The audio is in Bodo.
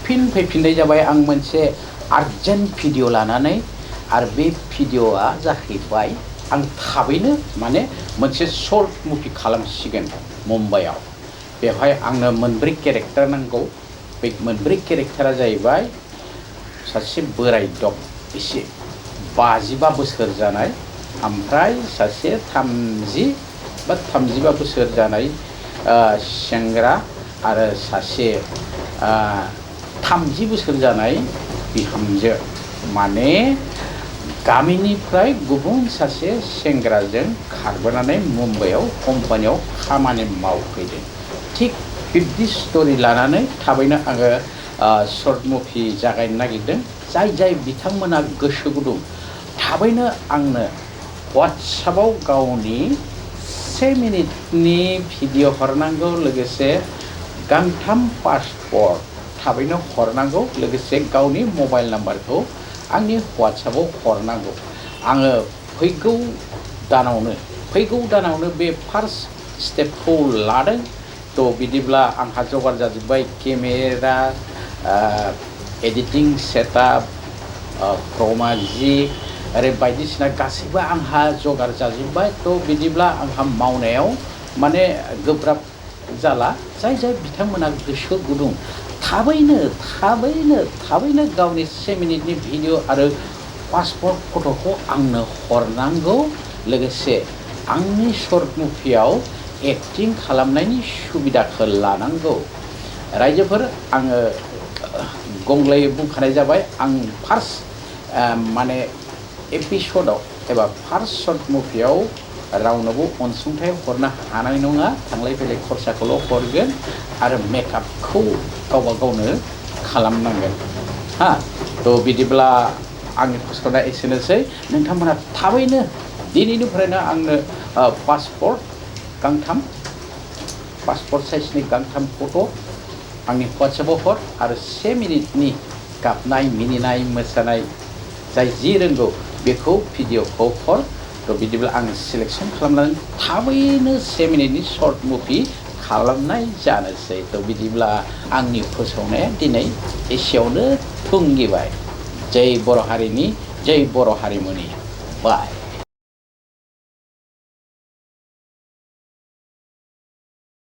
फिन फैफिननाय जाबाय आं मोनसे आर्जेन्ट भिडिअ लानानै आरो बे भिडिअआ जाहैबाय आं थाबैनो माने मोनसे शर्ट मुभि खालामसिगोन मुम्बाइआव बेवहाय आंनो मोनब्रै केरेक्टार नांगौ बे मोनब्रै केरेक्टारा जाहैबाय सासे बोराय दं एसे 55 बोसोर जानाय ओमफ्राय सासे 30 बा 35 बोसोर जानाय सेंग्रा आरो सासे 30 बोसोर जानाय बिहामजो माने गामिनिफ्राय गुबुन सासे सेंग्राजों खारबोनानै मुम्बाइआव कम्पानियाव खामानि मावफैदों थिग बिब्दि स्ट'रि लानानै थाबैनो आङो शर्ट मुभि जागायनो नागिरदों जाय बिथांमोना गोसो गुदुं थाबैनो आंनो WhatsAppआव गावनि 1 मिनिटनि भिडिअ हरनांगौ लोगोसे गांथाम पासपर्ट थाबैनो हरनांगौ लोगोसे गावनि मबाइल नाम्बारखौ आंनि WhatsAppआव हरनांगौ आङो फैगौ दानावनो बे फार्स्ट स्टेपखौ लादों थ' बिदिब्ला आंहा जगार जाजोब्बाय केमेरा एडिटिं सेटआप क्रोमाजी आरो बायदिसिना गासैबो आंहा जगार जाजोब्बाय थ' बिदिब्ला आंहा मावनायाव माने गोब्राब जाला जाय बिथांमोना गोसो गुदुं थाबैनो गावनि 1 मिनिटनि भिडिअ आरो पासपर्ट फट'खौ आंनो हरनांगौ लोगोसे आंनि शर्ट मुभियाव एक्टिं खालामनायनि सुबिदाखौ लानांगौ रायजोफोर आङो गंग्लायै बुंखानाय जाबाय आं फार्स्ट माने एपिसोडआव एबा फार्स्ट शर्ट मुभियाव रावनोबो अनसुंथाइ हरनो हानाय नङा थांलाय फैलाय खरसाखौल' हरगोन आरो मेकआपखौ गावबा गावनो खालामनांगोन थ' बिदिब्ला आंनि फोसावनाया एसेनोसै नोंथांमोना थाबैनो दिनैनिफ्रायनो आंनो पासपर्ट साइजनि गांथाम फट' आंनि WhatsAppआव हर आरो 1 मिनिटनि गाबनाय मिनिनाय मोसानाय जाय जि रोंगौ बेखौ भिडिअखौ हर थ' बिदिब्ला आं सिलेक्सन खालामनानै थाबैनो 1 मिनिटनि शर्ट मुभि खालामनाय जानोसै थ' बिदिब्ला आंनि फोसावनाया दिनै एसेयावनो थुंगिबाय जै बर' हारिनि जै बर' हारिमुनि बाय